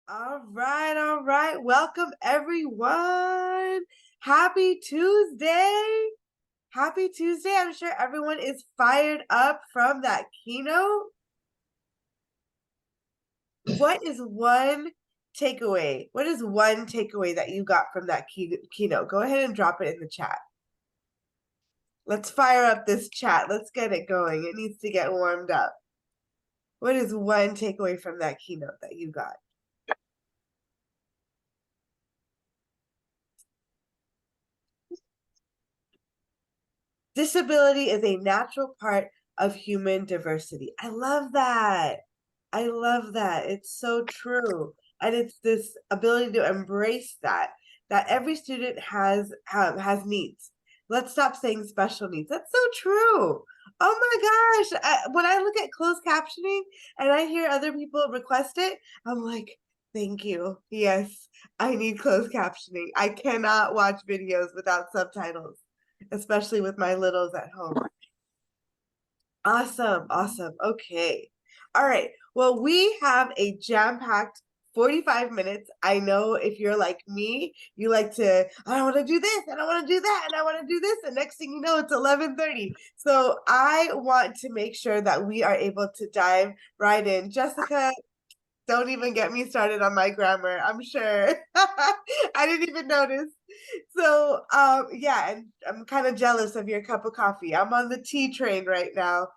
All right, all right. Welcome everyone. Happy Tuesday. Happy Tuesday. I'm sure everyone is fired up from that keynote. What is one takeaway? What is one takeaway that you got from that keynote? Go ahead and drop it in the chat. Let's fire up this chat. Let's get it going. It needs to get warmed up. What is one takeaway from that keynote that you got? Disability is a natural part of human diversity. I love that. I love that. It's so true. And it's this ability to embrace that every student has needs. Let's stop saying special needs. That's so true. Oh my gosh. When I look at closed captioning and I hear other people request it, I'm like, thank you. Yes, I need closed captioning. I cannot watch videos without subtitles, especially with my littles at home. Awesome, awesome. Okay. All right. Well, we have a jam-packed 45 minutes. I know if you're like me, you like to, I want to do this, and I want to do that, and I want to do this, and next thing you know, it's 11:30. So I want to make sure that we are able to dive right in. Jessica, don't even get me started on my grammar. I'm sure. I didn't even notice. So, yeah, and I'm kind of jealous of your cup of coffee. I'm on the tea train right now,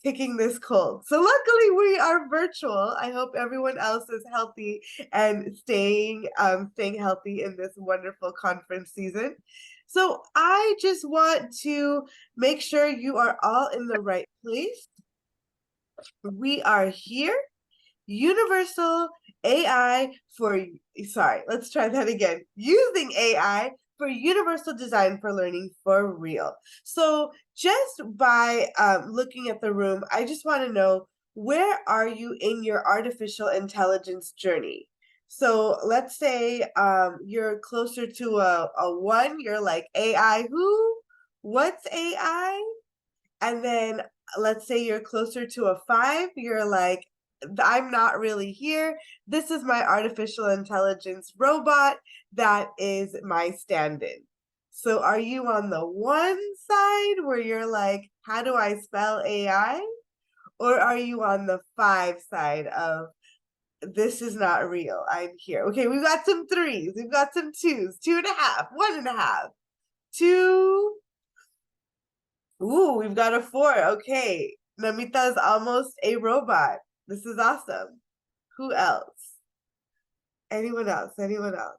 kicking this cold. So luckily we are virtual. I hope everyone else is healthy and staying healthy in this wonderful conference season. So I just want to make sure you are all in the right place. We are here. Universal AI for, sorry, let's try that again. Using AI for universal design for learning for real. So just by looking at the room, I just want to know, where are you in your artificial intelligence journey? So let's say you're closer to a one, you're like, AI who? What's AI? And then let's say you're closer to a five, you're like, I'm not really here. This is my artificial intelligence robot that is my stand-in. So are you on the one side where you're like, how do I spell AI? Or are you on the five side of, this is not real, I'm here? Okay, we've got some threes, we've got some twos, 2.5, 1.5, two. Ooh, we've got a four. Okay. Namita is almost a robot. This is awesome. Who else? Anyone else? Anyone else?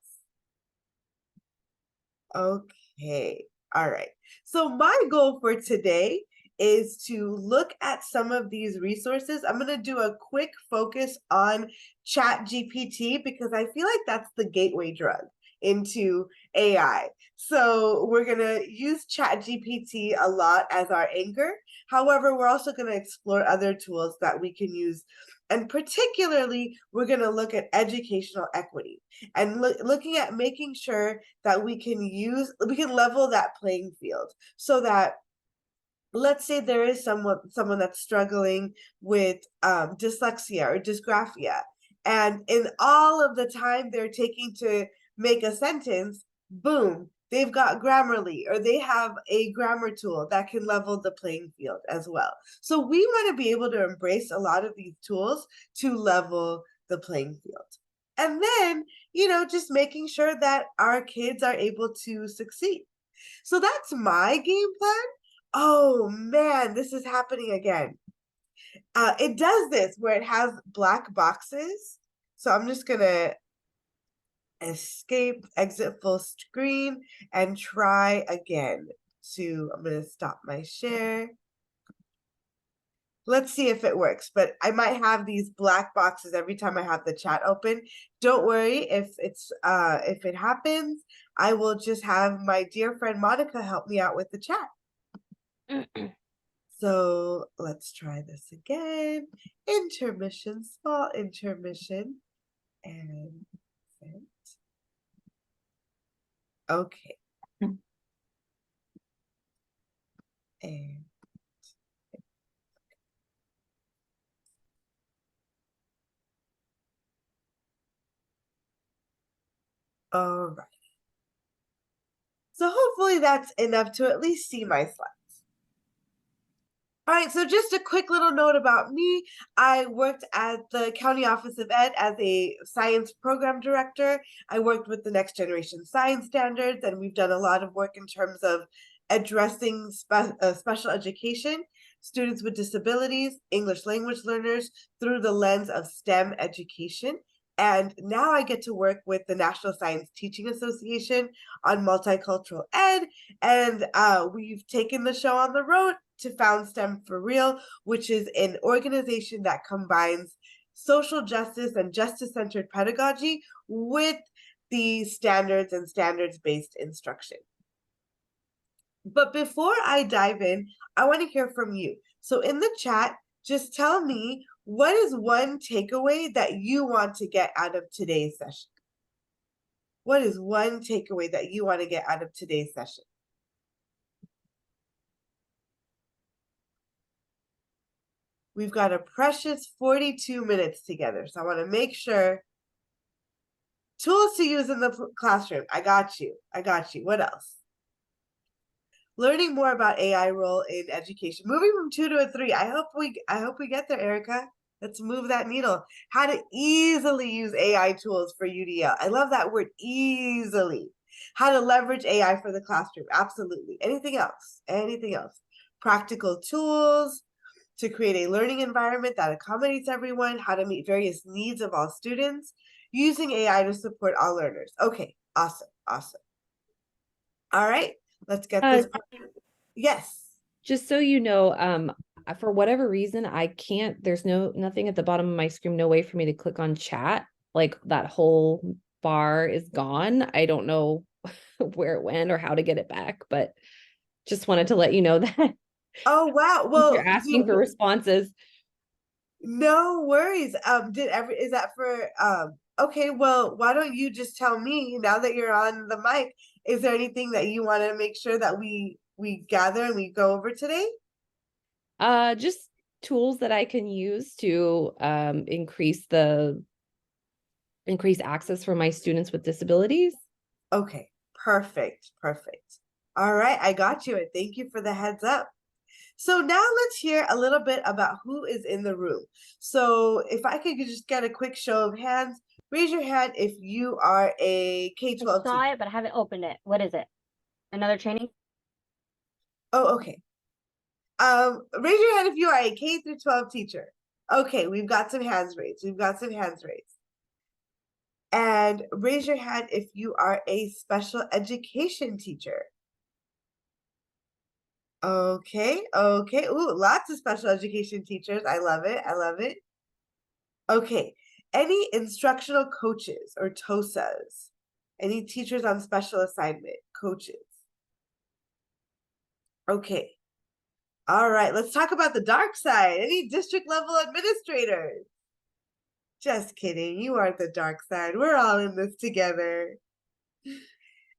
Okay. All right. So my goal for today is to look at some of these resources. I'm going to do a quick focus on ChatGPT because I feel like that's the gateway drug into AI. So we're going to use ChatGPT a lot as our anchor. However, we're also going to explore other tools that we can use. And particularly, we're going to look at educational equity and looking at making sure that we can level that playing field so that, let's say there is someone that's struggling with dyslexia or dysgraphia, and in all of the time they're taking to make a sentence, boom, they've got Grammarly, or they have a grammar tool that can level the playing field as well. So we want to be able to embrace a lot of these tools to level the playing field. And then, just making sure that our kids are able to succeed. So that's my game plan. Oh man, this is happening again. It does this where it has black boxes. So I'm just gonna escape, exit full screen, and try again. I'm gonna stop my share. Let's see if it works, but I might have these black boxes every time I have the chat open. Don't worry if it happens. I will just have my dear friend Monica help me out with the chat. So let's try this again. Intermission, small intermission, and sent. Okay. And All right. So hopefully that's enough to at least see my slides. All right, so just a quick little note about me. I worked at the County Office of Ed as a science program director. I worked with the Next Generation Science Standards, and we've done a lot of work in terms of addressing special education, students with disabilities, English language learners through the lens of STEM education. And now I get to work with the National Science Teaching Association on multicultural ed. And we've taken the show on the road to found STEM for Real, which is an organization that combines social justice and justice-centered pedagogy with the standards and standards-based instruction. But before I dive in, I want to hear from you. So in the chat, just tell me, what is one takeaway that you want to get out of today's session? What is one takeaway that you want to get out of today's session? We've got a precious 42 minutes together, so I want to make sure. Tools to use in the classroom. I got you. I got you. What else? Learning more about AI role in education. Moving from 2 to a 3. I hope we get there, Erica. Let's move that needle. How to easily use AI tools for UDL. I love that word, easily. How to leverage AI for the classroom. Absolutely. Anything else? Anything else? Practical tools to create a learning environment that accommodates everyone, how to meet various needs of all students, using AI to support all learners. Okay, awesome, awesome. All right, let's get this part. Yes. Just so you know, for whatever reason, I can't, there's nothing at the bottom of my screen, no way for me to click on chat. Like that whole bar is gone. I don't know where it went or how to get it back, but just wanted to let you know that. Oh, wow. Well, you're asking for responses. No worries. Is that for, okay, well, why don't you just tell me now that you're on the mic, is there anything that you want to make sure that we gather and we go over today? Just tools that I can use to increase access for my students with disabilities. Okay, perfect, perfect. All right, I got you, and thank you for the heads up. So now let's hear a little bit about who is in the room. So if I could just get a quick show of hands, raise your hand if you are a K-12 I saw teacher. it, but I haven't opened it. What is it? Another training? Oh, okay. Raise your hand if you are a K through 12 teacher. Okay, we've got some hands raised. We've got some hands raised. And raise your hand if you are a special education teacher. Okay, okay. Ooh, lots of special education teachers. I love it. I love it. Okay. Any instructional coaches or TOSAs? Any teachers on special assignment? Coaches. Okay. All right. Let's talk about the dark side. Any district level administrators? Just kidding. You aren't the dark side. We're all in this together.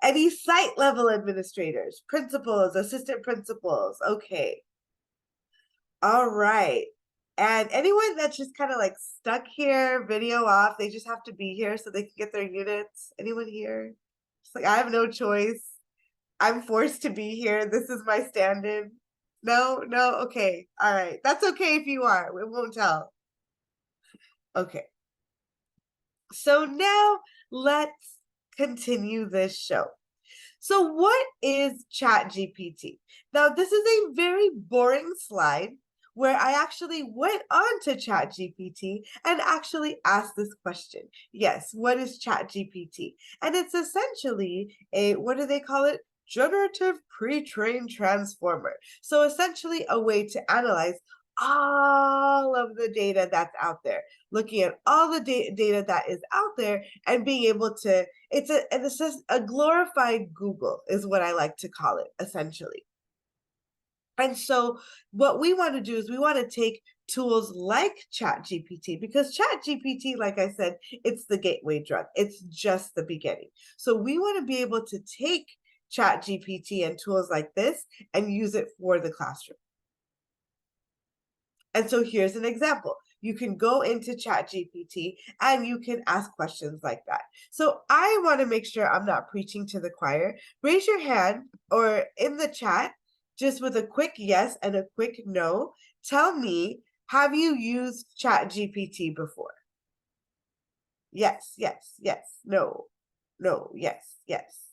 Any site level administrators? Principals, assistant principals. Okay. All right. And anyone that's just kind of like stuck here, video off, they just have to be here so they can get their units. Anyone here? Just like, I have no choice. I'm forced to be here. This is my stand-in. No, no, okay. All right. That's okay if you are. We won't tell. Okay. So now let's continue this show. So what is ChatGPT? Now, this is a very boring slide where I actually went on to ChatGPT and actually asked this question. Yes, what is ChatGPT? And it's essentially a, what do they call it? Generative pre-trained transformer. So essentially a way to analyze all of the data that's out there, looking at all the data that is out there and being able to, it's a glorified Google is what I like to call it, essentially. And so what we want to do is we want to take tools like ChatGPT, because ChatGPT, like I said, it's the gateway drug. It's just the beginning. So we want to be able to take ChatGPT and tools like this and use it for the classroom. And so here's an example. you can go into ChatGPT and you can ask questions like that. So I want to make sure I'm not preaching to the choir. Raise your hand or in the chat, just with a quick yes and a quick no. Tell me, have you used ChatGPT before? Yes, yes, yes, no, no, yes, yes.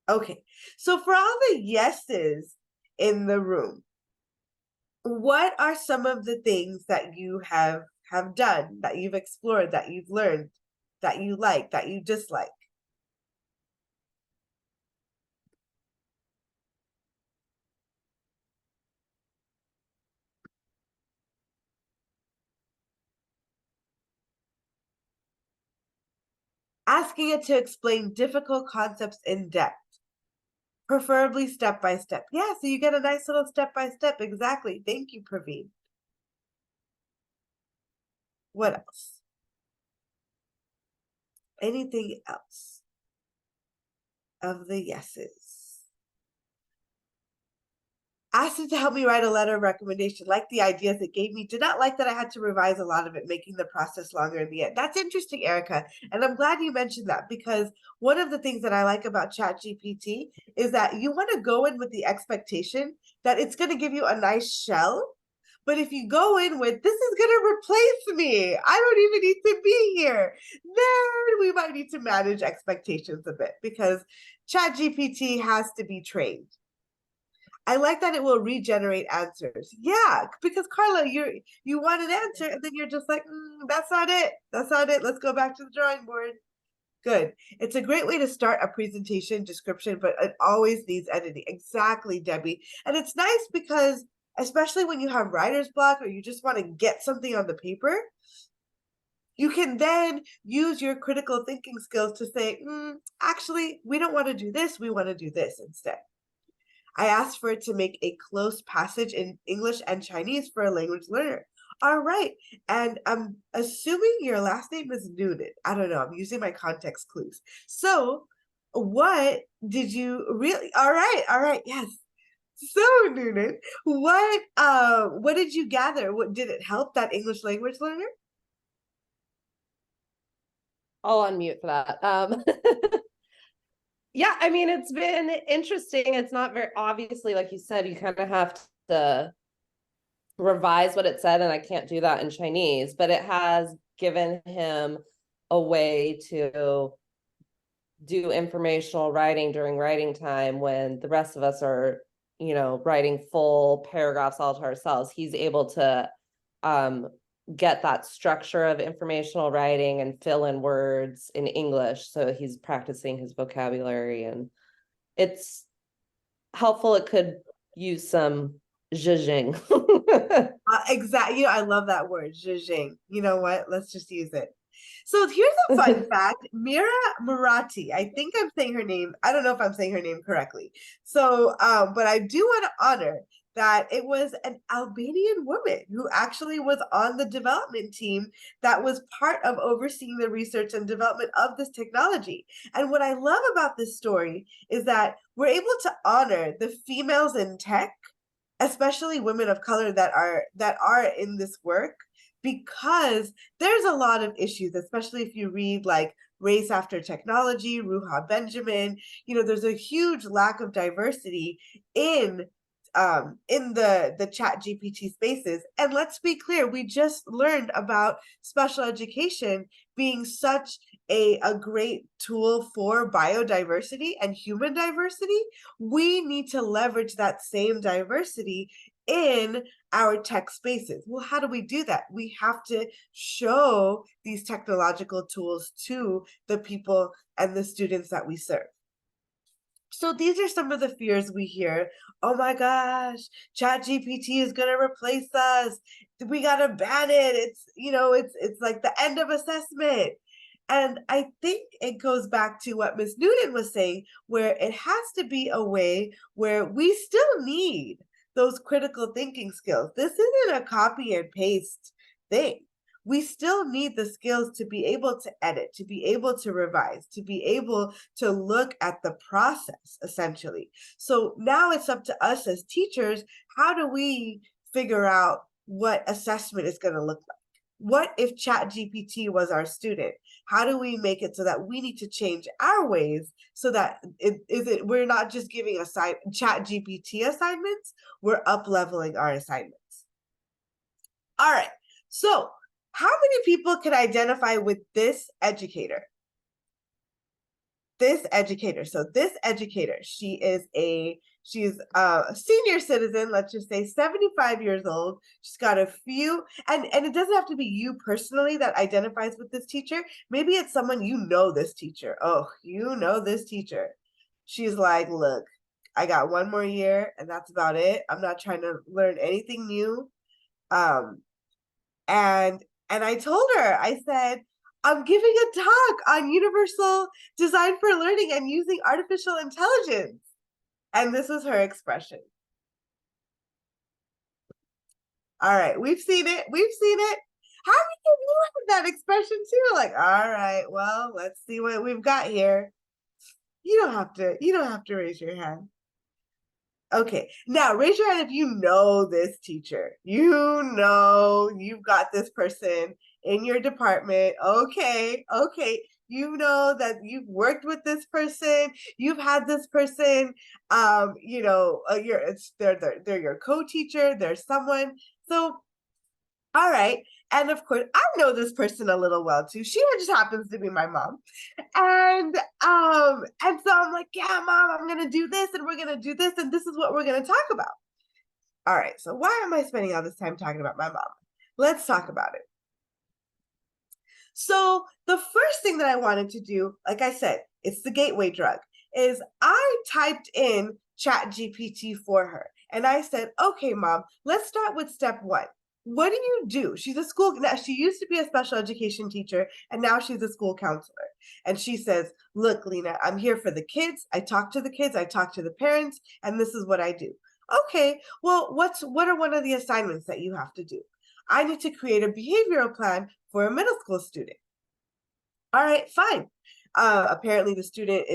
Okay, so for all the yeses in the room, what are some of the things that you have done, that you've explored, that you've learned, that you like, that you dislike? Asking it to explain difficult concepts in depth, preferably step by step. Yeah, so you get a nice little step by step. Exactly. Thank you, Praveen. What else? Anything else of the yeses? Asked it to help me write a letter of recommendation. Like the ideas it gave me. Did not like that I had to revise a lot of it, making the process longer in the end. That's interesting, Erica. And I'm glad you mentioned that, because one of the things that I like about ChatGPT is that you want to go in with the expectation that it's going to give you a nice shell. But if you go in with, this is going to replace me, I don't even need to be here, then we might need to manage expectations a bit, because ChatGPT has to be trained. I like that it will regenerate answers. Yeah, because Carla, you want an answer and then you're just like, that's not it. That's not it. Let's go back to the drawing board. Good. It's a great way to start a presentation description, but it always needs editing. Exactly, Debbie. And it's nice because, especially when you have writer's block or you just want to get something on the paper, you can then use your critical thinking skills to say, actually, we don't want to do this. We want to do this instead. I asked for it to make a close passage in English and Chinese for a language learner. All right. And I'm assuming your last name is Noonan. I don't know. I'm using my context clues. So what did you really? All right. All right. Yes. So Noonan, what did you gather? What did it help that English language learner? I'll unmute for that. Yeah, I mean, it's been interesting. It's not very obviously, like you said, you kind of have to revise what it said, and I can't do that in Chinese, but it has given him a way to do informational writing during writing time when the rest of us are, writing full paragraphs all to ourselves. He's able to get that structure of informational writing and fill in words in English. So he's practicing his vocabulary, and it's helpful. It could use some zhuzhing. Exactly. I love that word, zhuzhing. You know what? Let's just use it. So here's a fun fact. Mira Marathi, I think I'm saying her name. I don't know if I'm saying her name correctly. So, but I do want to honor that it was an Albanian woman who actually was on the development team that was part of overseeing the research and development of this technology. And what I love about this story is that we're able to honor the females in tech, especially women of color that are in this work, because there's a lot of issues, especially if you read like Race After Technology, Ruha Benjamin. There's a huge lack of diversity in the ChatGPT spaces. And let's be clear, we just learned about special education being such a great tool for biodiversity and human diversity. We need to leverage that same diversity in our tech spaces. Well, how do we do that? We have to show these technological tools to the people and the students that we serve. So these are some of the fears we hear. Oh my gosh, ChatGPT is gonna replace us. We gotta ban it. It's like the end of assessment. And I think it goes back to what Ms. Noonan was saying, where it has to be a way where we still need those critical thinking skills. This isn't a copy and paste thing. We still need the skills to be able to edit, to be able to revise, to be able to look at the process, essentially. So now it's up to us as teachers. How do we figure out what assessment is going to look like? What if ChatGPT was our student? How do we make it so that we need to change our ways so that we're not just giving ChatGPT assignments, we're up leveling our assignments. All right, so how many people can identify with this educator? This educator. So this educator, she's a senior citizen, let's just say 75 years old. She's got a few, and it doesn't have to be you personally that identifies with this teacher. Maybe it's someone you know this teacher. Oh, you know this teacher. She's like, look, I got one more year and that's about it. I'm not trying to learn anything new. And I told her, I said, I'm giving a talk on universal design for learning and using artificial intelligence. And this was her expression. All right, we've seen it. We've seen it. How many of you have that expression too? Like, all right, well, let's see what we've got here. You don't have to raise your hand. Okay, now raise your hand if you know this teacher. You know you've got this person in your department. Okay, okay. You know that you've worked with this person. You've had this person. You know, they're your co-teacher. They're someone. So, all right. And of course, I know this person a little well too. She just happens to be my mom. And so I'm like, yeah, mom, I'm gonna do this and we're gonna do this, and this is what we're gonna talk about. All right, so why am I spending all this time talking about my mom? Let's talk about it. So the first thing that I wanted to do, like I said, it's the gateway drug, is I typed in ChatGPT for her. And I said, okay, mom, let's start with step one. What do you do? She's a school, she used to be a special education teacher, and now she's a school counselor. And she says, look, Leena, I'm here for the kids. I talk to the kids, I talk to the parents, and this is what I do. Okay, well, what are one of the assignments that you have to do? I need to create a behavioral plan for a middle school student. All right, fine. Apparently the student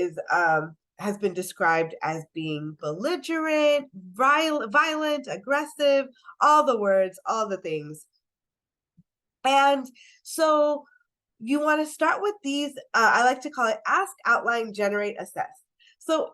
has been described as being belligerent, violent, aggressive, all the words, all the things. And so you want to start with these, I like to call it ask, outline, generate, assess. So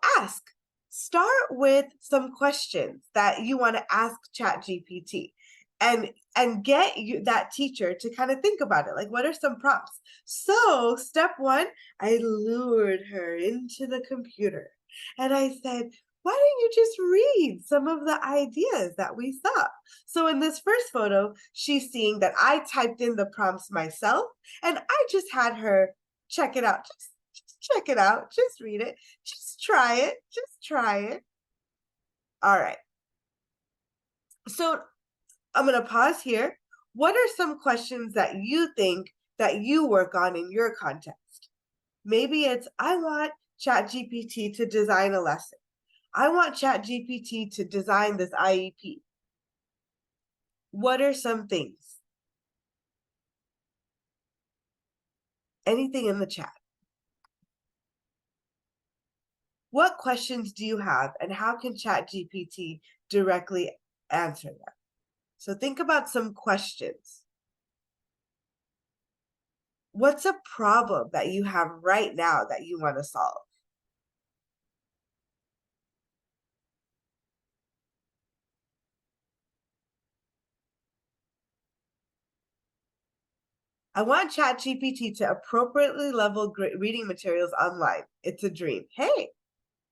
start with some questions that you want to ask ChatGPT, and get that teacher to kind of think about it. Like, what are some prompts? So step one, I lured her into the computer and I said, why don't you just read some of the ideas that we saw? So in this first photo, she's seeing that I typed in the prompts myself and I just had her check it out. Just check it out. Just read it. Just try it. Just try it. All right. So I'm going to pause here. What are some questions that you think that you work on in your context? Maybe it's, I want ChatGPT to design a lesson. I want ChatGPT to design this IEP. What are some things? Anything in the chat? What questions do you have, and how can ChatGPT directly answer them? So think about some questions. What's a problem that you have right now that you want to solve? I want ChatGPT to appropriately level reading materials online. It's a dream. Hey,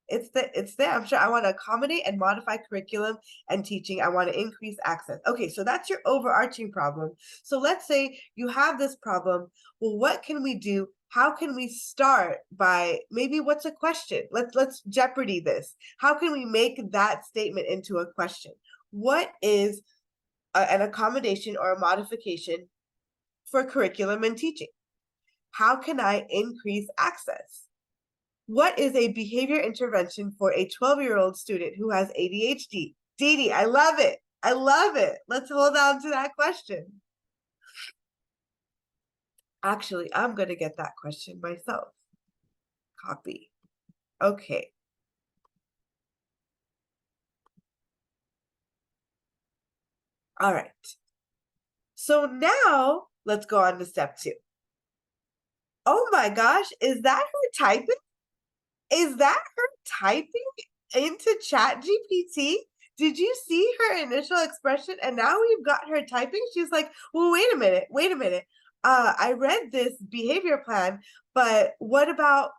it's there. I'm sure I want to accommodate and modify curriculum and teaching. I want to increase access. Okay, so that's your overarching problem. So let's say you have this problem. Well, what can we do? How can we start by maybe what's a question? Let's Jeopardy this. How can we make that statement into a question? What is an accommodation or a modification for curriculum and teaching? How can I increase access? What is a behavior intervention for a 12-year-old student who has ADHD? Dee Dee, I love it. I love it. Let's hold on to that question. Actually, I'm going to get that question myself. Copy. Okay. All right. So now let's go on to step 2. Oh my gosh, is that her typing? Is that her typing into ChatGPT? Did you see her initial expression? And now we've got her typing. She's like, well, wait a minute, wait a minute. I read this behavior plan, but what about,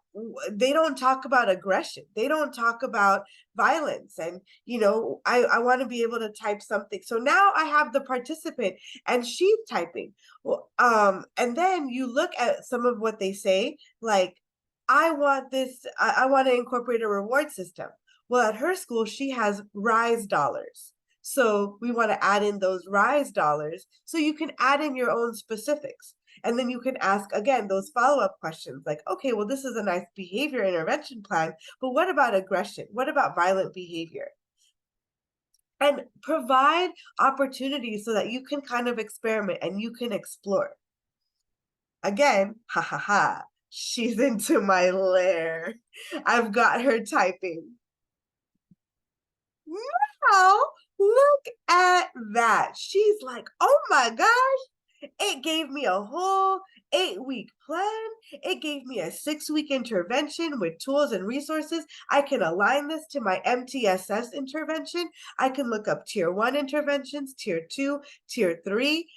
they don't talk about aggression. They don't talk about violence. And, I want to be able to type something. So now I have the participant and she's typing. Well, and then you look at some of what they say, like, I want this, I want to incorporate a reward system. Well, at her school, she has Rise dollars. So we want to add in those Rise dollars so you can add in your own specifics. And then you can ask, again, those follow-up questions like, okay, well, this is a nice behavior intervention plan, but what about aggression? What about violent behavior? And provide opportunities so that you can kind of experiment and you can explore. Again, ha ha ha, she's into my lair. I've got her typing. Now, look at that. She's like, oh my gosh, it gave me a whole 8-week plan. It gave me a 6-week intervention with tools and resources. I can align this to my MTSS intervention. I can look up tier 1 interventions, tier 2, tier 3.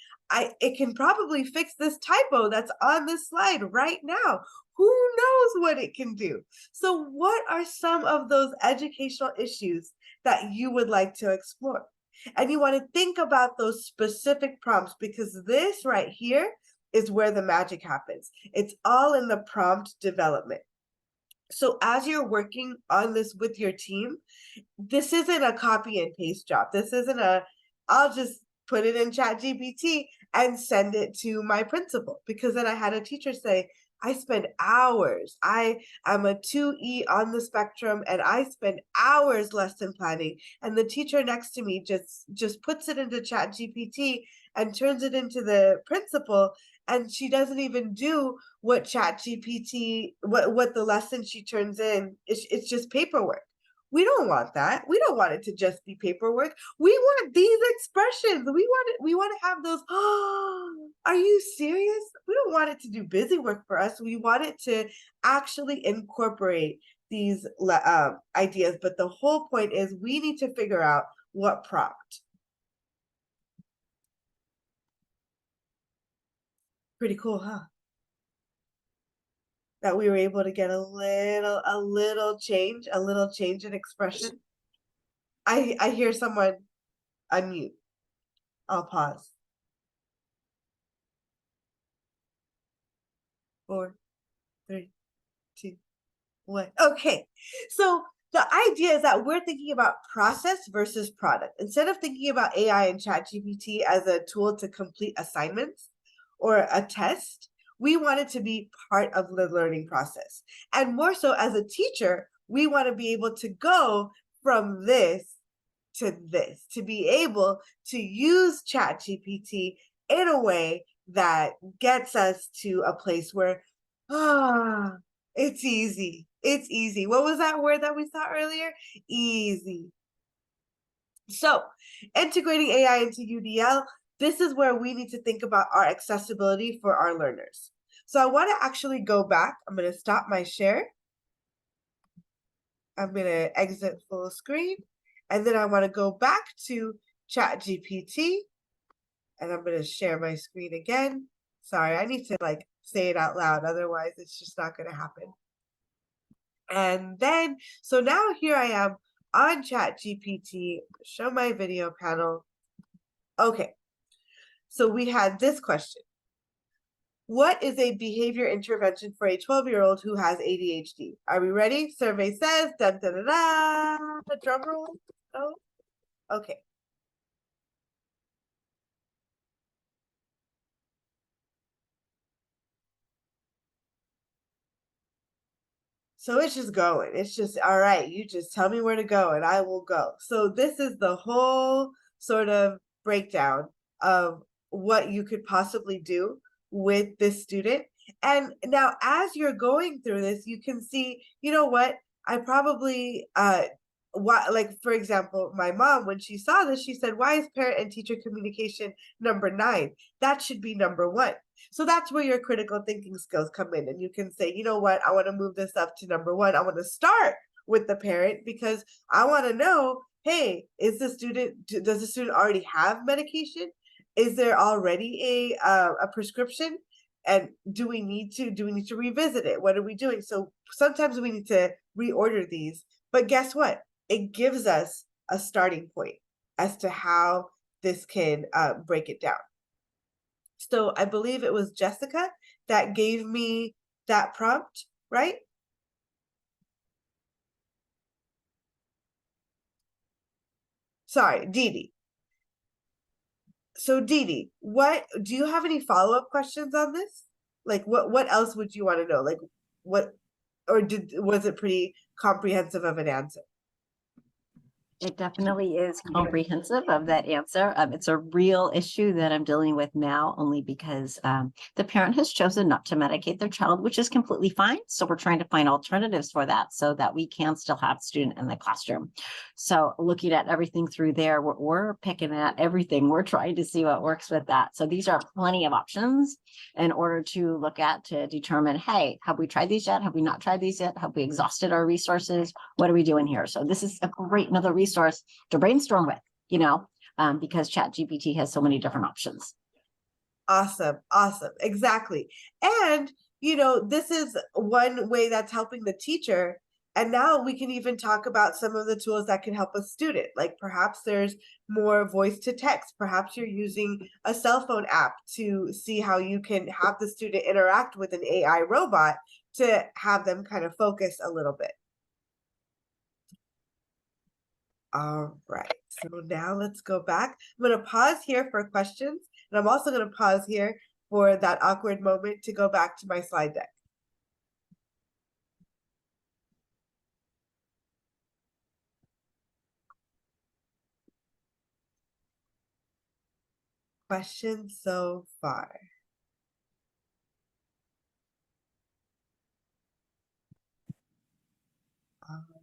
It can probably fix this typo that's on this slide right now. Who knows what it can do? So what are some of those educational issues that you would like to explore? And you want to think about those specific prompts, because this right here is where the magic happens. It's all in the prompt development. So as you're working on this with your team, this isn't a copy and paste job. This isn't I'll just put it in ChatGPT and send it to my principal, because then I had a teacher say, I spend hours. I'm a 2E on the spectrum, and I spend hours lesson planning. And the teacher next to me just puts it into ChatGPT and turns it into the principal, and she doesn't even do what ChatGPT, what the lesson she turns in. It's just paperwork. We don't want that. We don't want it to just be paperwork. We want these expressions. We want to have those, oh, are you serious? We don't want it to do busy work for us. We want it to actually incorporate these ideas. But the whole point is we need to figure out what prompt. Pretty cool, huh? That we were able to get a little change in expression. I hear someone unmute. I'll pause. 4, 3, 2, 1. Okay, so the idea is that we're thinking about process versus product. Instead of thinking about AI and ChatGPT as a tool to complete assignments or a test, we want it to be part of the learning process. And more so as a teacher, we want to be able to go from this to this, to be able to use ChatGPT in a way that gets us to a place where, it's easy. It's easy. What was that word that we saw earlier? Easy. So integrating AI into UDL, this is where we need to think about our accessibility for our learners. So I want to actually go back. I'm going to stop my share. I'm going to exit full screen. And then I want to go back to ChatGPT. And I'm going to share my screen again. Sorry, I need to like say it out loud. Otherwise, it's just not going to happen. And then, so now here I am on ChatGPT. Show my video panel. Okay. So we had this question. What is a behavior intervention for a 12-year-old who has ADHD? Are we ready? Survey says, da da da da. The drum roll. Oh, okay. So it's just going. It's just, all right, you just tell me where to go and I will go. So this is the whole sort of breakdown of what you could possibly do with this student. And now as you're going through this, you can see, you know what, I probably why, like, for example, my mom, when she saw this, she said, why is parent and teacher communication number 9? That should be number 1. So that's where your critical thinking skills come in. And you can say, you know what, I want to move this up to number 1. I want to start with the parent because I want to know, hey, does the student already have medication? Is there already a prescription? And do we need to revisit it? What are we doing? So sometimes we need to reorder these. But guess what? It gives us a starting point as to how this can break it down. So I believe it was Jessica that gave me that prompt, right? Sorry, Dee Dee. So Dee Dee, what do you have any follow-up questions on this? Like what else would you want to know? Like what, or was it pretty comprehensive of an answer? It definitely is comprehensive of that answer. It's a real issue that I'm dealing with now, only because the parent has chosen not to medicate their child, which is completely fine. So we're trying to find alternatives for that so that we can still have student in the classroom. So looking at everything through there, we're picking at everything. We're trying to see what works with that. So these are plenty of options in order to look at to determine, hey, have we tried these yet? Have we not tried these yet? Have we exhausted our resources? What are we doing here? So this is a great another resource to brainstorm with, because ChatGPT has so many different options. Awesome. Exactly. And, this is one way that's helping the teacher. And now we can even talk about some of the tools that can help a student. Like perhaps there's more voice to text. Perhaps you're using a cell phone app to see how you can have the student interact with an AI robot to have them kind of focus a little bit. All right, so now let's go back. I'm going to pause here for questions, and I'm also going to pause here for that awkward moment to go back to my slide deck. Questions so far? All right.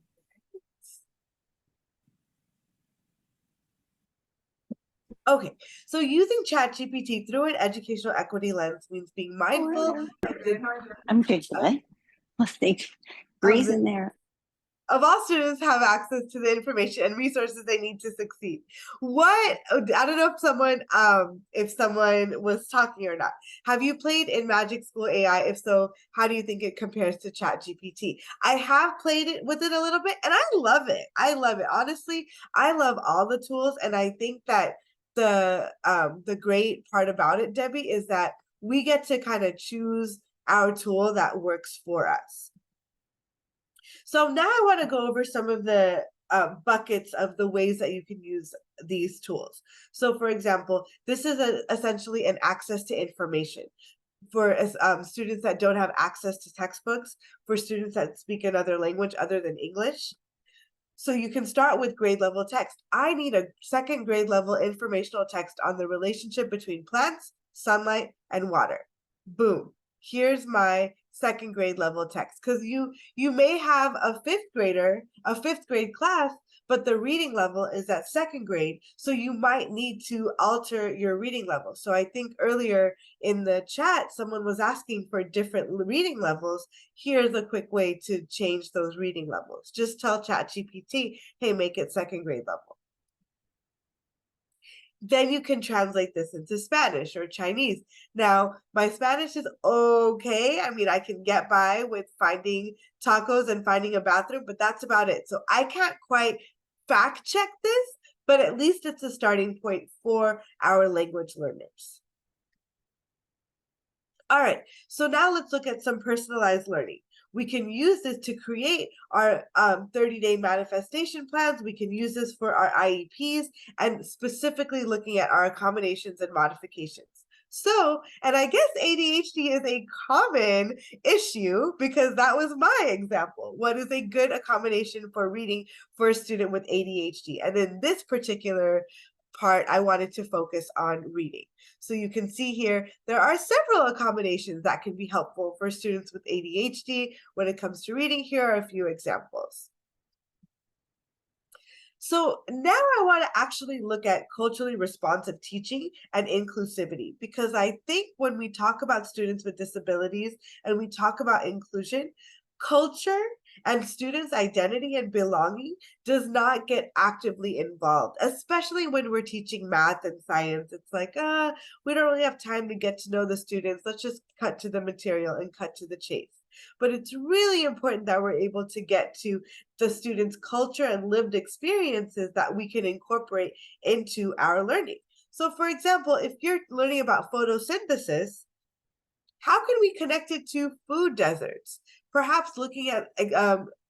Okay, so using ChatGPT through an educational equity lens means being mindful I'm good. Let's think. Breeze in there. of all students have access to the information and resources they need to succeed. I don't know if someone was talking or not. Have you played in Magic School AI? If so, how do you think it compares to ChatGPT? I have played it with it a little bit and I love it. Honestly, I love all the tools, and I think that the great part about it, Debbie, is that we get to kind of choose our tool that works for us. So now I want to go over some of the buckets of the ways that you can use these tools. So for example, this is essentially an access to information for students that don't have access to textbooks, for students that speak another language other than English. So you can start with grade level text. I need a second grade level informational text on the relationship between plants, sunlight, and water. Boom. Here's my second grade level text, because you may have a fifth grade class, but the reading level is at second grade, so you might need to alter your reading level. So I think earlier in the chat someone was asking for different reading levels. Here's a quick way to change those reading levels. Just tell ChatGPT, hey, make it second grade level. Then you can translate this into Spanish or Chinese. Now, my Spanish is okay. I mean, I can get by with finding tacos and finding a bathroom, but that's about it. So I can't quite fact check this, but at least it's a starting point for our language learners. All right, so now let's look at some personalized learning. We can use this to create our 30-day manifestation plans. We can use this for our IEPs and specifically looking at our accommodations and modifications. So, and I guess ADHD is a common issue because that was my example. What is a good accommodation for reading for a student with ADHD? And in this particular part, I wanted to focus on reading. So you can see here, there are several accommodations that can be helpful for students with ADHD when it comes to reading. Here are a few examples. So now I want to actually look at culturally responsive teaching and inclusivity, because I think when we talk about students with disabilities and we talk about inclusion, culture and students' identity and belonging does not get actively involved, especially when we're teaching math and science. It's like, we don't really have time to get to know the students. Let's just cut to the material and cut to the chase. But it's really important that we're able to get to the students' culture and lived experiences that we can incorporate into our learning. So, for example, if you're learning about photosynthesis, how can we connect it to food deserts? Perhaps looking at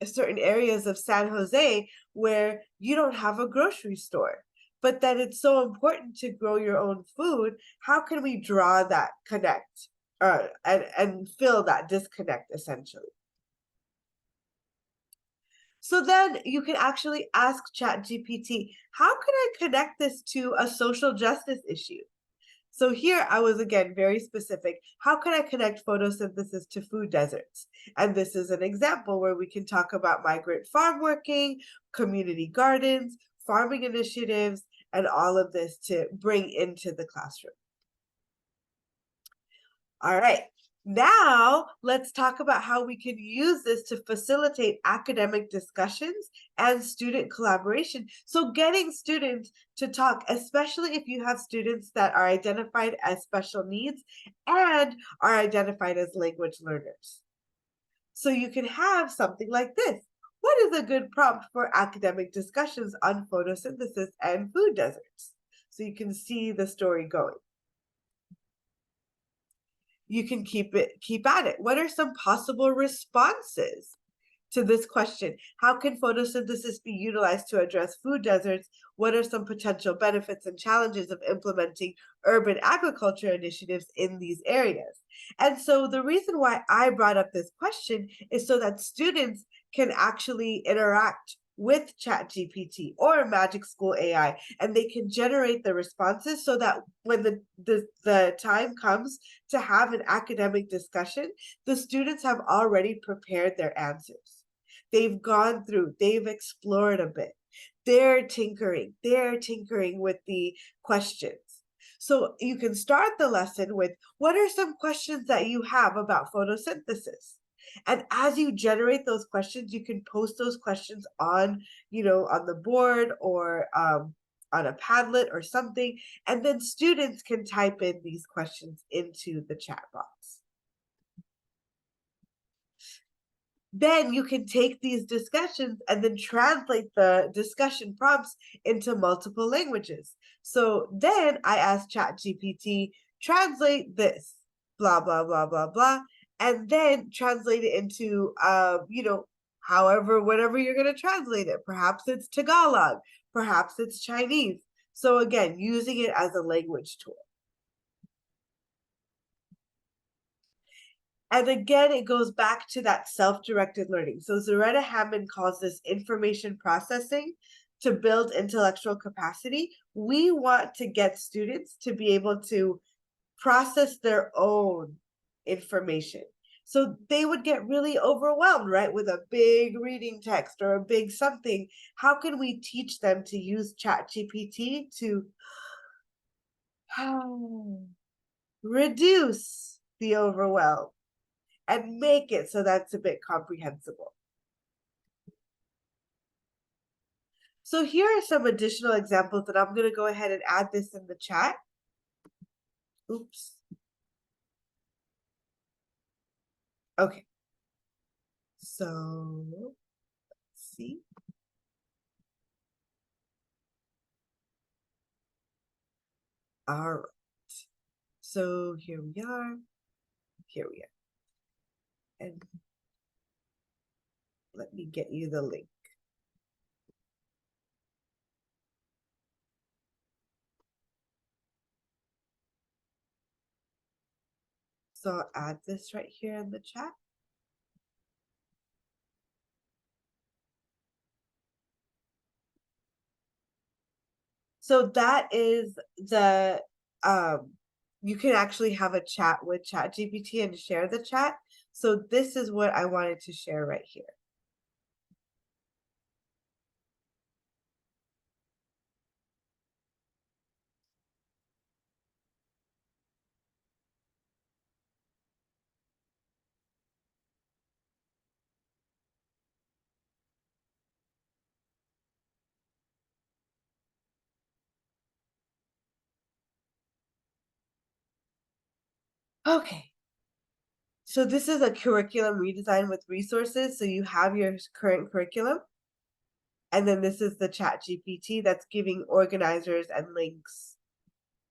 certain areas of San Jose where you don't have a grocery store, but then it's so important to grow your own food. How can we draw that connect and fill that disconnect essentially? So then you can actually ask ChatGPT, how can I connect this to a social justice issue? So here I was again very specific. How can I connect photosynthesis to food deserts? And this is an example where we can talk about migrant farm working, community gardens, farming initiatives, and all of this to bring into the classroom. All right. Now, let's talk about how we can use this to facilitate academic discussions and student collaboration. So getting students to talk, especially if you have students that are identified as special needs and are identified as language learners. So you can have something like this. What is a good prompt for academic discussions on photosynthesis and food deserts? So you can see the story going. You can keep at it. What are some possible responses to this question? How can photosynthesis be utilized to address food deserts? What are some potential benefits and challenges of implementing urban agriculture initiatives in these areas? And so the reason why I brought up this question is so that students can actually interact with ChatGPT or Magic School AI, and they can generate the responses so that when the time comes to have an academic discussion, the students have already prepared their answers. They've gone through, they've explored a bit. They're tinkering with the questions. So you can start the lesson with, what are some questions that you have about photosynthesis? And as you generate those questions, you can post those questions on, on the board or on a Padlet or something. And then students can type in these questions into the chat box. Then you can take these discussions and then translate the discussion prompts into multiple languages. So then I asked ChatGPT, translate this, blah, blah, blah, blah, blah, and then translate it into, whatever you're going to translate it. Perhaps it's Tagalog, perhaps it's Chinese. So again, using it as a language tool. And again, it goes back to that self-directed learning. So Zaretta Hammond calls this information processing to build intellectual capacity. We want to get students to be able to process their own information. So they would get really overwhelmed, right, with a big reading text or a big something. How can we teach them to use ChatGPT to reduce the overwhelm and make it so that's a bit comprehensible? So here are some additional examples that I'm going to go ahead and add this in the chat. Oops. Okay. So let's see. All right. So here we are. And let me get you the link. So I'll add this right here in the chat. So that is the, you can actually have a chat with ChatGPT and share the chat. So this is what I wanted to share right here. Okay. So this is a curriculum redesign with resources. So you have your current curriculum. And then this is the ChatGPT that's giving organizers and links.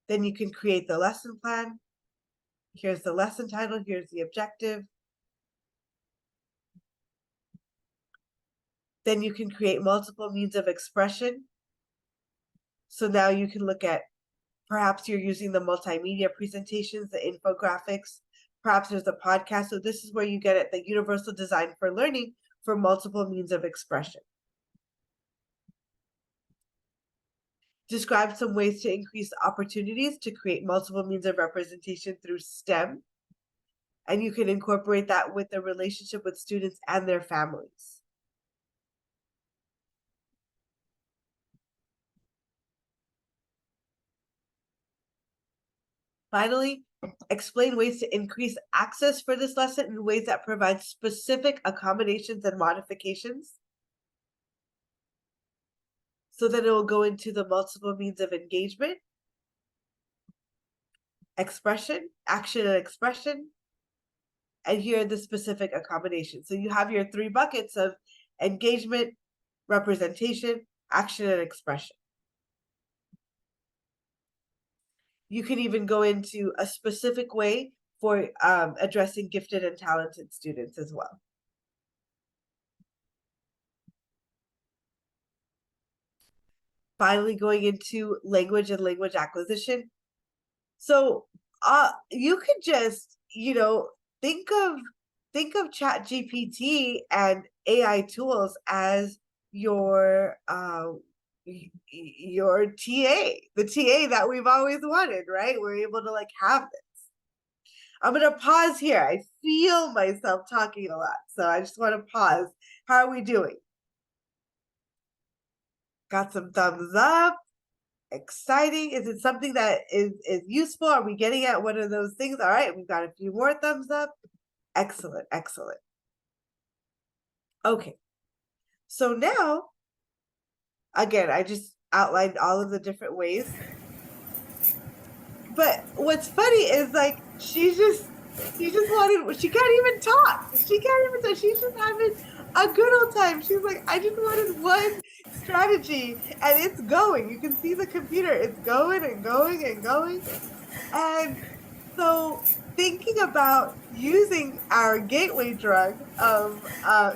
Then you can create the lesson plan. Here's the lesson title. Here's the objective. Then you can create multiple means of expression. So now you can look at, perhaps you're using the multimedia presentations, the infographics, perhaps there's a podcast. So this is where you get it, the universal design for learning for multiple means of expression. Describe some ways to increase opportunities to create multiple means of representation through STEM. And you can incorporate that with the relationship with students and their families. Finally, explain ways to increase access for this lesson in ways that provide specific accommodations and modifications. So then it will go into the multiple means of engagement, expression, action and expression. And here are the specific accommodations. So you have your 3 buckets of engagement, representation, action, and expression. You can even go into a specific way for addressing gifted and talented students as well. Finally, going into language and language acquisition. So you could just, think of ChatGPT and AI tools as your TA, the TA that we've always wanted, right? We're able to have this. I'm gonna pause here. I feel myself talking a lot, so I just want to pause. How are we doing? Got some thumbs up. Exciting. Is it something that is useful? Are we getting at one of those things? All right, we've got a few more thumbs up. Excellent, excellent. Okay, so now, again, I just outlined all of the different ways. But what's funny is she just wanted, she can't even talk. She can't even talk. She's just having a good old time. She's like, I just wanted one strategy and it's going. You can see the computer, it's going and going and going. And so thinking about using our gateway drug of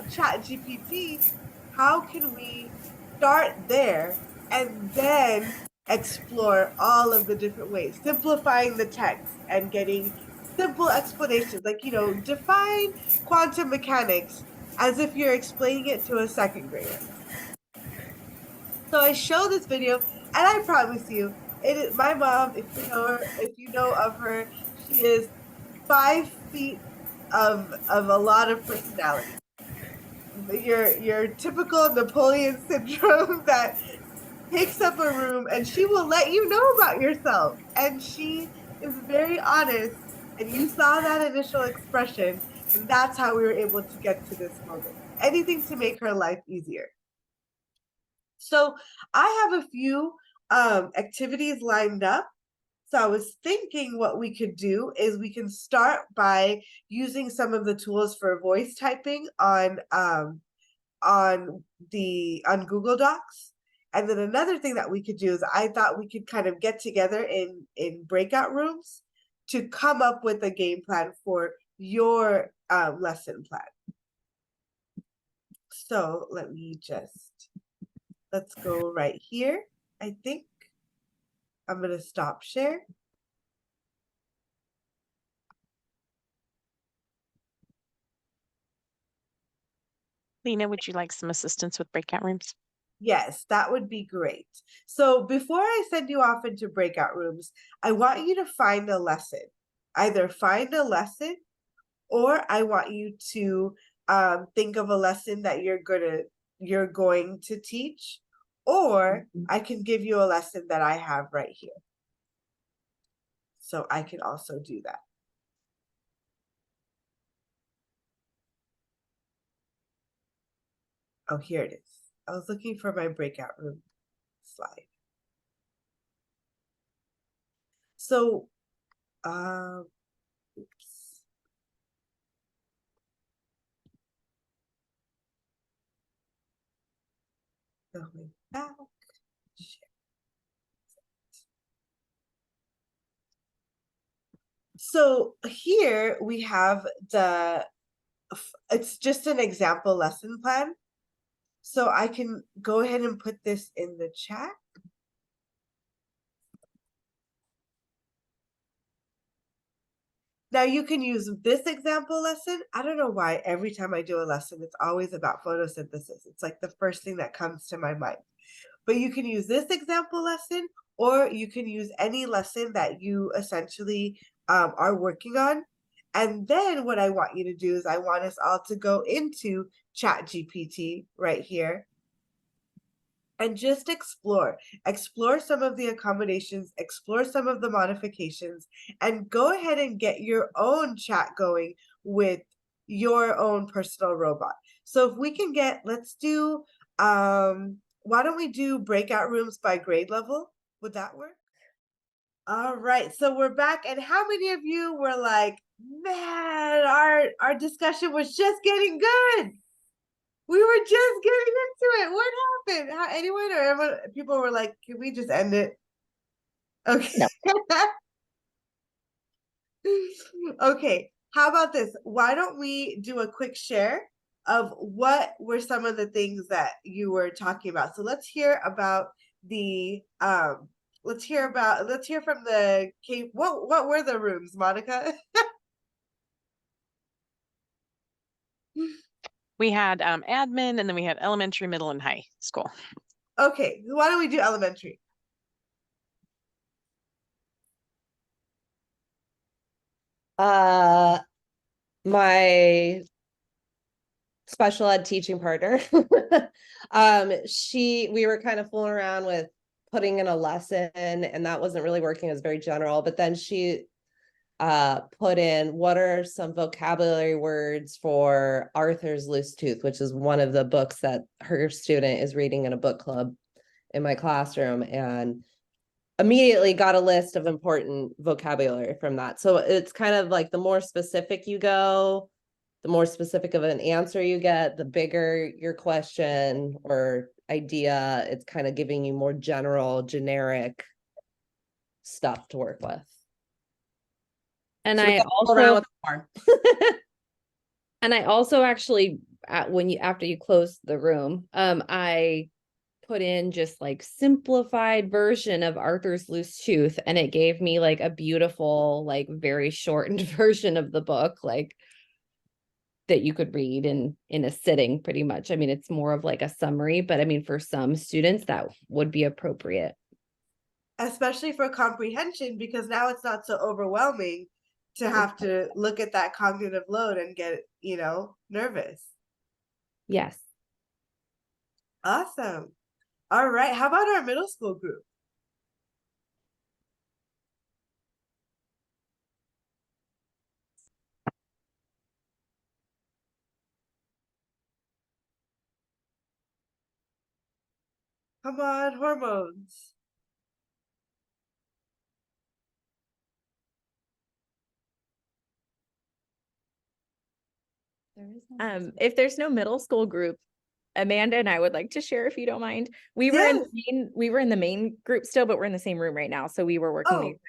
ChatGPT, how can we start there and then explore all of the different ways, simplifying the text and getting simple explanations, define quantum mechanics as if you're explaining it to a 2nd grader. So I show this video, and I promise you, it is my mom. If you know her, if you know of her, she is 5 feet of a lot of personality. Your typical Napoleon syndrome that takes up a room, and she will let you know about yourself. And she is very honest. And you saw that initial expression, and that's how we were able to get to this moment. Anything to make her life easier. So I have a few activities lined up. So I was thinking what we could do is we can start by using some of the tools for voice typing on Google Docs. And then another thing that we could do is I thought we could kind of get together in breakout rooms to come up with a game plan for your lesson plan. So let's go right here. I think I'm going to stop share. Leena, would you like some assistance with breakout rooms? Yes, that would be great. So before I send you off into breakout rooms, I want you to find a lesson. Either find a lesson, or I want you to think of a lesson that you're going to teach, or I can give you a lesson that I have right here. So I can also do that. Oh, here it is. I was looking for my breakout room slide. So, oops. Going back. So here we have it's just an example lesson plan. So I can go ahead and put this in the chat. Now you can use this example lesson. I don't know why every time I do a lesson, it's always about photosynthesis. It's like the first thing that comes to my mind. But you can use this example lesson, or you can use any lesson that you essentially are working on. And then what I want you to do is I want us all to go into ChatGPT right here and just explore some of the accommodations, explore some of the modifications, and go ahead and get your own chat going with your own personal robot. So if we can get, let's do, why don't we do breakout rooms by grade level? Would that work? All right, so we're back, and how many of you were like, man, our discussion was just getting good. We were just getting into it. What happened? Anyone or everyone? People were like, "Can we just end it?" Okay. Okay. How about this? Why don't we do a quick share of what were some of the things that you were talking about? So let's hear about the let's hear from the cave. What were the rooms, Monica? We had admin, and then we had elementary, middle, and high school. Okay, why don't we do elementary? My special ed teaching partner, we were kind of fooling around with putting in a lesson, and that wasn't really working. It was very general, but then she put in, what are some vocabulary words for Arthur's Loose Tooth, which is one of the books that her student is reading in a book club in my classroom, and immediately got a list of important vocabulary from that. So it's kind of like the more specific you go, the more specific of an answer you get, the bigger your question or idea. It's kind of giving you more general, generic stuff to work with. And So I around also with more. and I also actually after you close the room, I put in just like simplified version of Arthur's Loose Tooth, and it gave me like a beautiful, like very shortened version of the book, like that you could read in a sitting pretty much. I mean, it's more of like a summary, but I mean, for some students that would be appropriate. Especially for comprehension, because now it's not so overwhelming to have to look at that cognitive load and get, nervous. Yes. Awesome. All right. How about our middle school group? Come on, hormones. If there's no middle school group, Amanda and I would like to share if you don't mind. We were in the main group still, but we're in the same room right now. So we were working.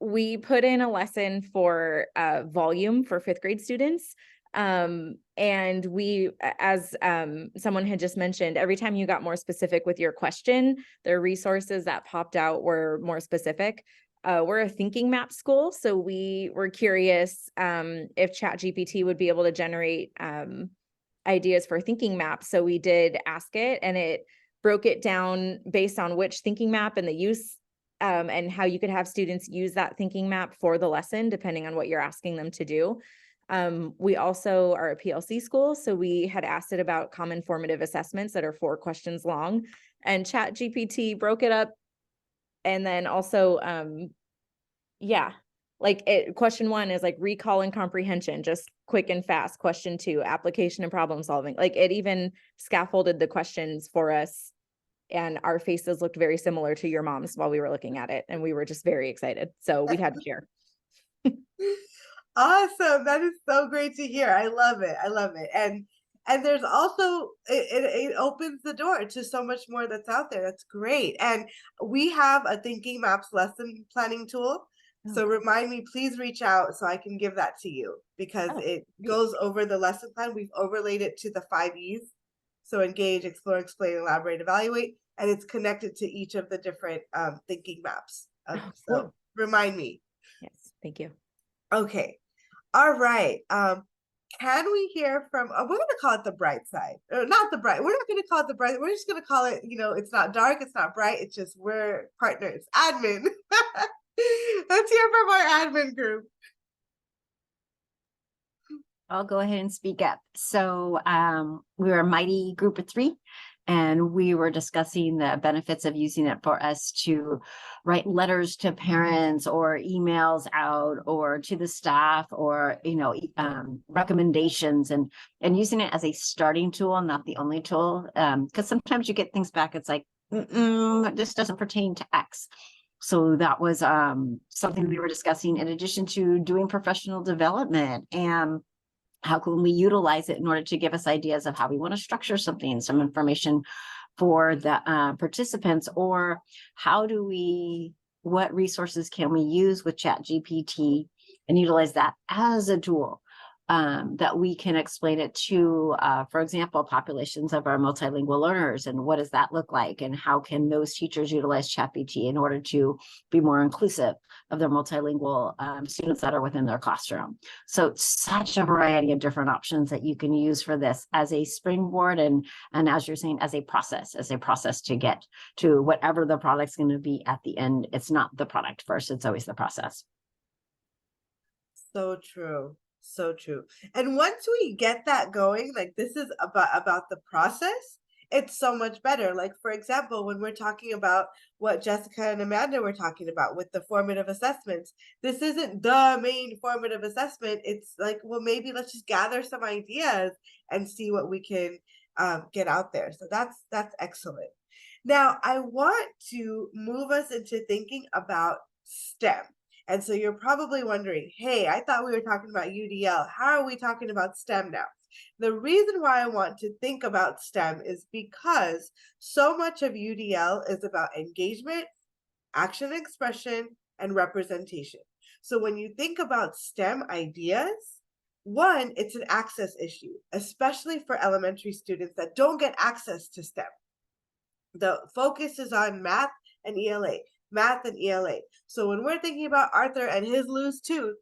We put in a lesson for volume for 5th grade students. And we, as someone had just mentioned, every time you got more specific with your question, the resources that popped out were more specific. We're a thinking map school, so we were curious if ChatGPT would be able to generate ideas for thinking maps. So we did ask it, and it broke it down based on which thinking map and the use and how you could have students use that thinking map for the lesson, depending on what you're asking them to do. We also are a PLC school, so we had asked it about common formative assessments that are 4 questions long, and ChatGPT broke it up. And then also, question 1 is like recall and comprehension, just quick and fast. Question 2, application and problem solving. Like, it even scaffolded the questions for us, and our faces looked very similar to your mom's while we were looking at it, and we were just very excited. So we had to share. Awesome. That is so great to hear. I love it. And And there's also it opens the door to so much more that's out there. That's great. And we have a Thinking Maps lesson planning tool. So remind me, please reach out so I can give that to you, because it goes over the lesson plan. We've overlaid it to the 5 E's. So engage, explore, explain, elaborate, evaluate, and it's connected to each of the different thinking maps. So remind me. Yes, thank you. Okay. All right. Can we hear from, we're going to call it the bright side, or not the bright. We're not going to call it the bright. We're just going to call it, it's not dark. It's not bright. It's just, we're partners, admin. Let's hear from our admin group. I'll go ahead and speak up. So we were a mighty group of 3, and we were discussing the benefits of using it for us to write letters to parents or emails out or to the staff, or recommendations, and using it as a starting tool, not the only tool, because sometimes you get things back, it's like, this doesn't pertain to X. So that was something we were discussing, in addition to doing professional development, and how can we utilize it in order to give us ideas of how we want to structure something, some information for the participants, or what resources can we use with ChatGPT and utilize that as a tool that we can explain it to, for example, populations of our multilingual learners, and what does that look like, and how can those teachers utilize ChatGPT in order to be more inclusive of their multilingual students that are within their classroom. So such a variety of different options that you can use for this as a springboard, and as you're saying, as a process to get to whatever the product's going to be at the end. It's not the product first, it's always the process. So true. So true. And once we get that going, like, this is about the process, it's so much better. Like, for example, when we're talking about what Jessica and Amanda were talking about with the formative assessments, this isn't the main formative assessment. It's like, well, maybe let's just gather some ideas and see what we can get out there. So that's excellent. Now, I want to move us into thinking about STEM. And so you're probably wondering, hey, I thought we were talking about UDL. How are we talking about STEM now? The reason why I want to think about STEM is because so much of UDL is about engagement, action expression, and representation. So when you think about STEM ideas, one, it's an access issue, especially for elementary students that don't get access to STEM. The focus is on math and ELA. So when we're thinking about Arthur and his loose tooth,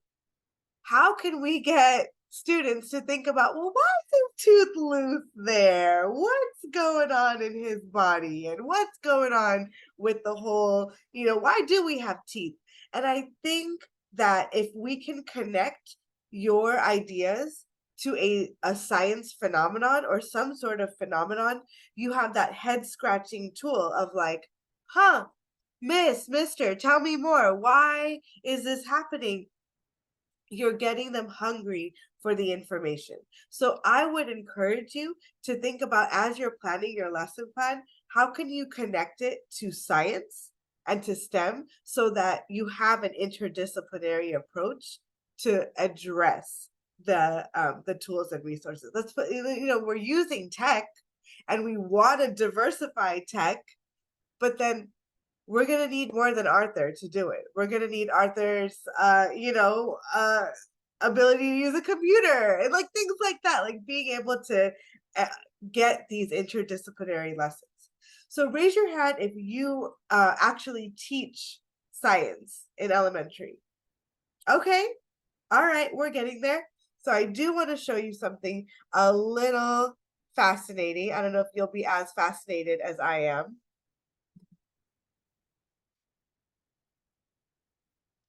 how can we get students to think about, well, why is his tooth loose there? What's going on in his body? And what's going on with the whole, why do we have teeth? And I think that if we can connect your ideas to a science phenomenon or some sort of phenomenon, you have that head scratching tool of like, Mister, tell me more. Why is this happening? You're getting them hungry for the information. So I would encourage you to think about, as you're planning your lesson plan, how can you connect it to science and to STEM so that you have an interdisciplinary approach to address the tools and resources. Let's put, we're using tech and we want to diversify tech, but then we're going to need more than Arthur to do it. We're going to need Arthur's, ability to use a computer and like things like that, like being able to get these interdisciplinary lessons. So raise your hand if you actually teach science in elementary. Okay. All right. We're getting there. So I do want to show you something a little fascinating. I don't know if you'll be as fascinated as I am.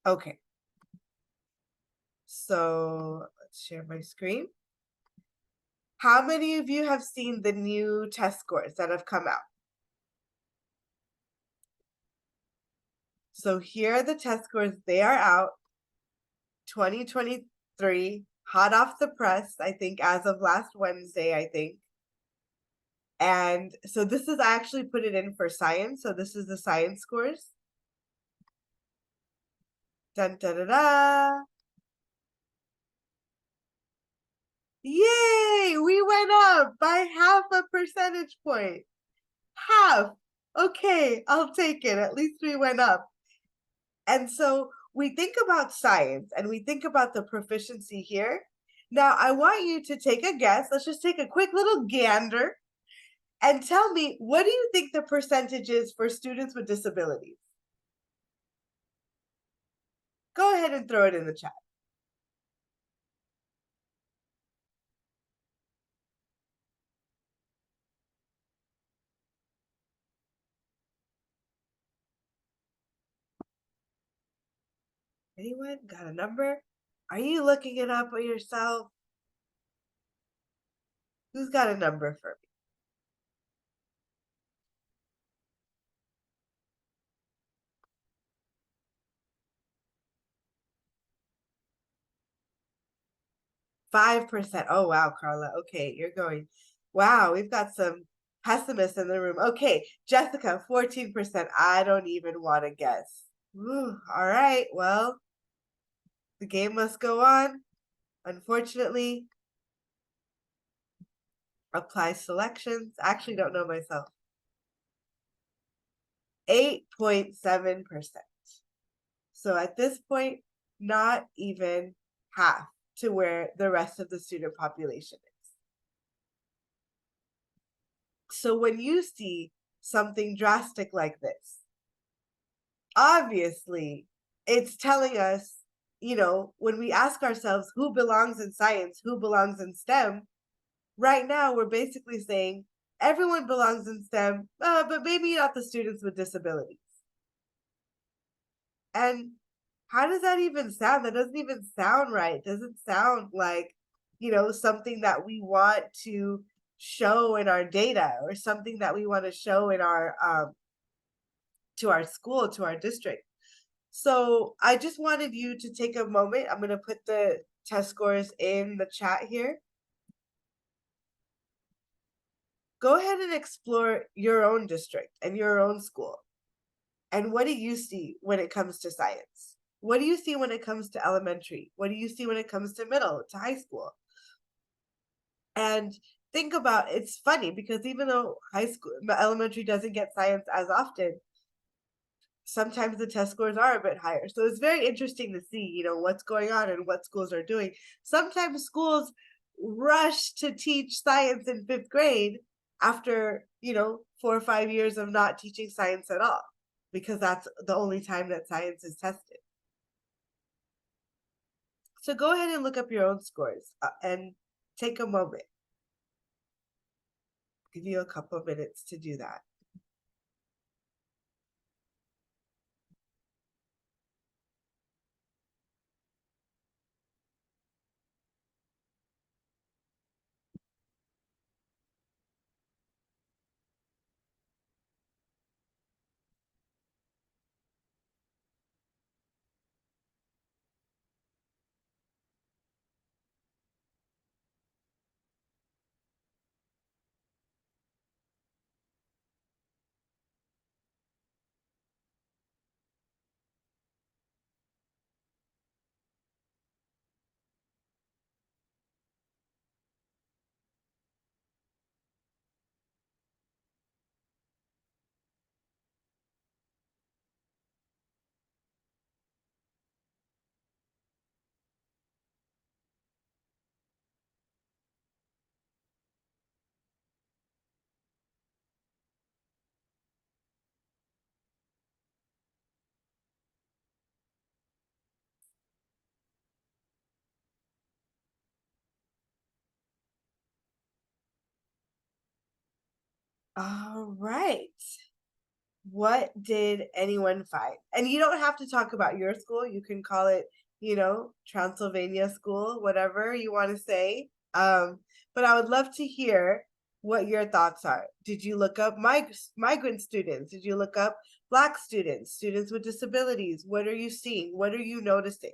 Okay. So let's share my screen. How many of you have seen the new test scores that have come out? So here are the test scores. They are out. 2023, hot off the press, I think, as of last Wednesday, I think. And so this is, I actually put it in for science. So this is the science scores. Dun, da, da, da. Yay, we went up by half a percentage point. Half. Okay, I'll take it. At least we went up. And so we think about science and we think about the proficiency here. Now, I want you to take a guess. Let's just take a quick little gander and tell me, what do you think the percentage is for students with disabilities? Go ahead and throw it in the chat. Anyone got a number? Are you looking it up yourself? Who's got a number for me? %5. Oh, wow, Carla. Okay, you're going. Wow, we've got some pessimists in the room. Okay, Jessica, 14%. I don't even want to guess. Ooh, all right, well, the game must go on. Unfortunately, apply selections. I actually don't know myself. 8.7%. So at this point, not even half to where the rest of the student population is. So when you see something drastic like this, obviously it's telling us, you know, when we ask ourselves who belongs in science, who belongs in STEM, right now we're basically saying everyone belongs in STEM, but maybe not the students with disabilities. And how does that even sound? That doesn't even sound right. It doesn't sound like, you know, something that we want to show in our data or something that we want to show in our to our school, to our district. So I just wanted you to take a moment. I'm going to put the test scores in the chat here. Go ahead and explore your own district and your own school. And what do you see when it comes to science? What do you see when it comes to elementary? What do you see when it comes to middle, to high school? And think about, it's funny because even though high school, elementary doesn't get science as often, sometimes the test scores are a bit higher. So it's very interesting to see, you know, what's going on and what schools are doing. Sometimes schools rush to teach science in 5th grade after, you know, 4 or 5 years of not teaching science at all, because that's the only time that science is tested. So go ahead and look up your own scores and take a moment. Give you a couple of minutes to do that. All right. What did anyone find? And you don't have to talk about your school. You can call it, you know, Transylvania school, whatever you want to say. But I would love to hear what your thoughts are. Did you look up migrant students? Did you look up Black students, students with disabilities? What are you seeing? What are you noticing?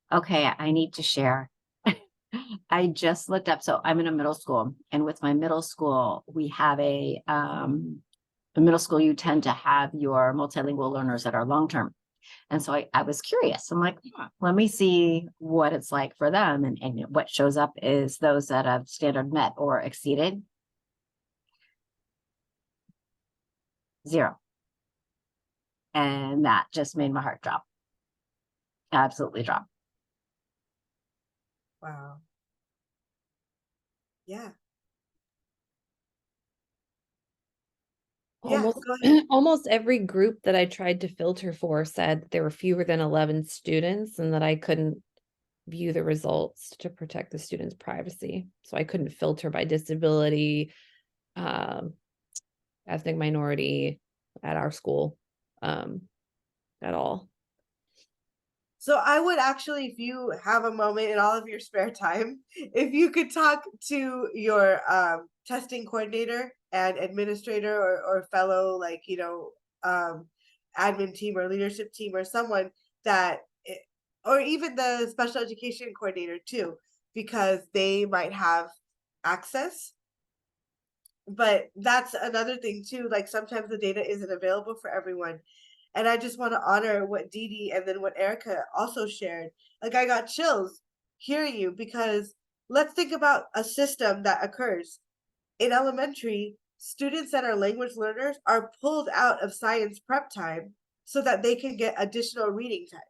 Okay, I need to share. I just looked up, so I'm in a middle school, and with my middle school, we have a middle school, you tend to have your multilingual learners that are long-term. And so I was curious. I'm like, let me see what it's like for them. And what shows up is those that have standard met or exceeded. 0. And that just made my heart drop. Absolutely drop. Wow. Yeah. Yeah, Almost go ahead. almost every group that I tried to filter for said there were fewer than 11 students and that I couldn't view the results to protect the students' privacy. So I couldn't filter by disability, ethnic minority at our school at all. So I would actually, if you have a moment in all of your spare time, if you could talk to your testing coordinator and administrator or fellow, like, admin team or leadership team or someone that, or even the special education coordinator too, because they might have access. But that's another thing too, like sometimes the data isn't available for everyone. And I just want to honor what Dee Dee and then what Erica also shared. Like, I got chills hearing you, because let's think about a system that occurs in elementary. Students that are language learners are pulled out of science prep time so that they can get additional reading time.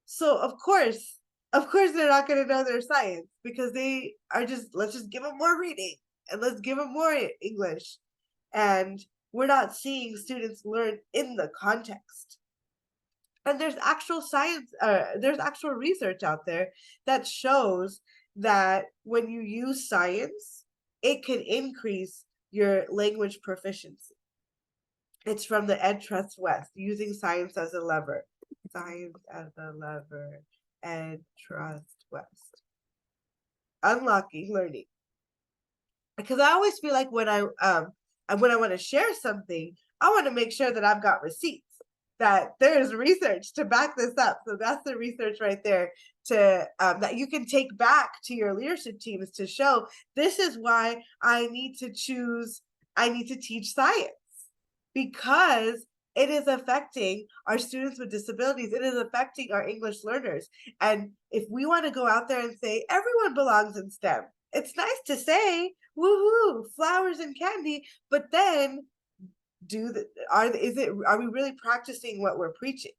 So of course they're not going to know their science, because they are just, let's just give them more reading and let's give them more English. And we're not seeing students learn in the context. And there's actual science, there's actual research out there that shows that when you use science, it can increase your language proficiency. It's from the Ed Trust West, using science as a lever. Science as a lever, Ed Trust West. Unlocking learning. Because I always feel like when I want to share something, I want to make sure that I've got receipts, that there's research to back this up. So that's the research right there to that you can take back to your leadership teams to show, this is why I need to teach science, because it is affecting our students with disabilities. It is affecting our English learners. And if we want to go out there and say everyone belongs in STEM, it's nice to say woohoo, flowers and candy, but then are we really practicing what we're preaching?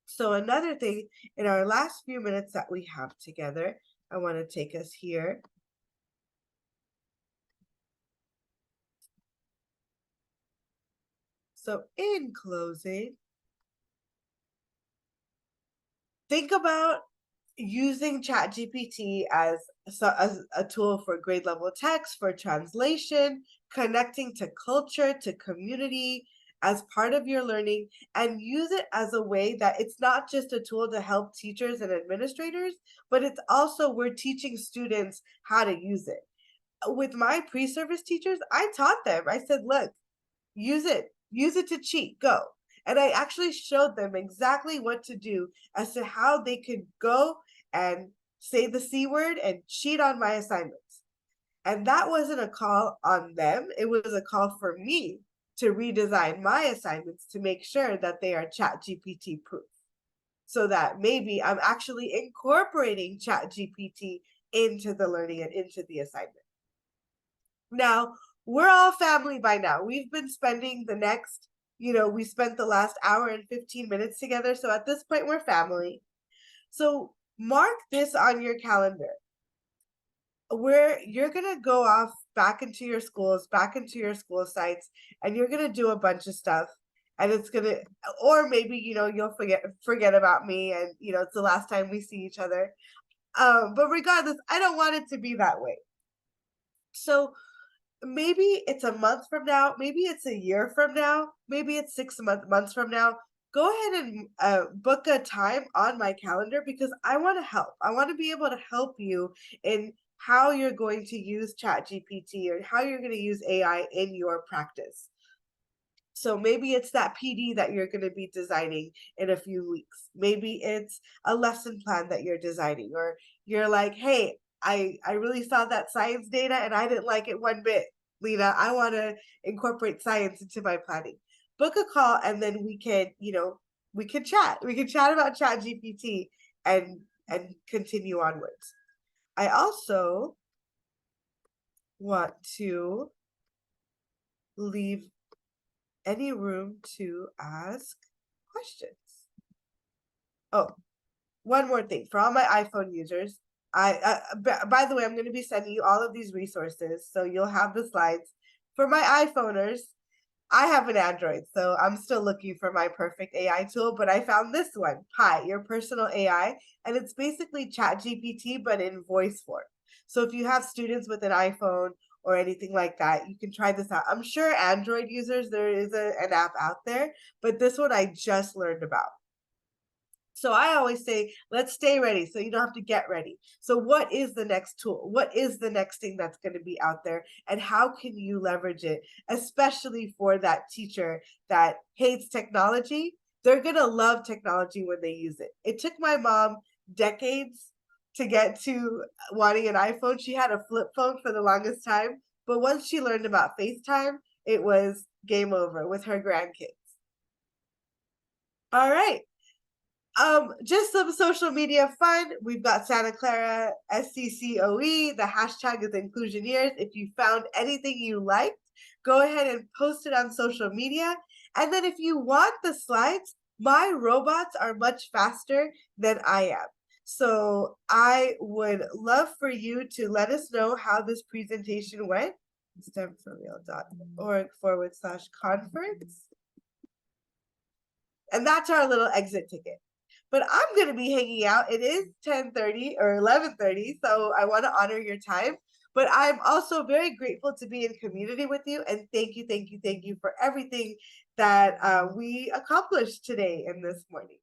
So another thing, in our last few minutes that we have together, I want to take us here. So in closing, think about using ChatGPT as a tool for grade level text, for translation, connecting to culture, to community as part of your learning, and use it as a way that it's not just a tool to help teachers and administrators, but it's also, we're teaching students how to use it. With my pre-service teachers, I taught them, I said, look, use it to cheat, go. And I actually showed them exactly what to do as to how they could go and say the C word and cheat on my assignments. And that wasn't a call on them. It was a call for me to redesign my assignments to make sure that they are ChatGPT proof. So that maybe I'm actually incorporating ChatGPT into the learning and into the assignment. Now, we're all family by now. We've been spending we spent the last hour and 15 minutes together. So at this point, we're family. So mark this on your calendar, where you're going to go off back into your schools, back into your school sites, and you're going to do a bunch of stuff. And it's going to, or maybe, you'll forget about me, and, it's the last time we see each other. But regardless, I don't want it to be that way. So maybe it's a month from now, maybe it's a year from now, maybe it's 6 months from now. Go ahead and book a time on my calendar, because I want to help. I want to be able to help you in how you're going to use ChatGPT or how you're going to use AI in your practice. So maybe it's that PD that you're going to be designing in a few weeks. Maybe it's a lesson plan that you're designing, or you're like, hey, I really saw that science data and I didn't like it one bit. Leena, I want to incorporate science into my planning. book a call, and then we can, we can chat. We can chat about ChatGPT and continue onwards. I also want to leave any room to ask questions. Oh, one more thing for all my iPhone users. By the way, I'm going to be sending you all of these resources, so you'll have the slides. For my iPhoners, I have an Android, so I'm still looking for my perfect AI tool, but I found this one, Pi, your personal AI, and it's basically ChatGPT, but in voice form. So if you have students with an iPhone or anything like that, you can try this out. I'm sure Android users, there is an app out there, but this one I just learned about. So I always say, let's stay ready so you don't have to get ready. So what is the next tool? What is the next thing that's going to be out there? And how can you leverage it, especially for that teacher that hates technology? They're going to love technology when they use it. It took my mom decades to get to wanting an iPhone. She had a flip phone for the longest time. But once she learned about FaceTime, it was game over with her grandkids. All right. Just some social media fun. We've got Santa Clara SCCOE. The hashtag is Inclusioneers. If you found anything you liked, go ahead and post it on social media. And then if you want the slides, my robots are much faster than I am. So I would love for you to let us know how this presentation went. STEMforreal.org/conference. And that's our little exit ticket. But I'm going to be hanging out. It is 10:30 or 11:30, so I want to honor your time. But I'm also very grateful to be in community with you. And thank you for everything that we accomplished today and this morning.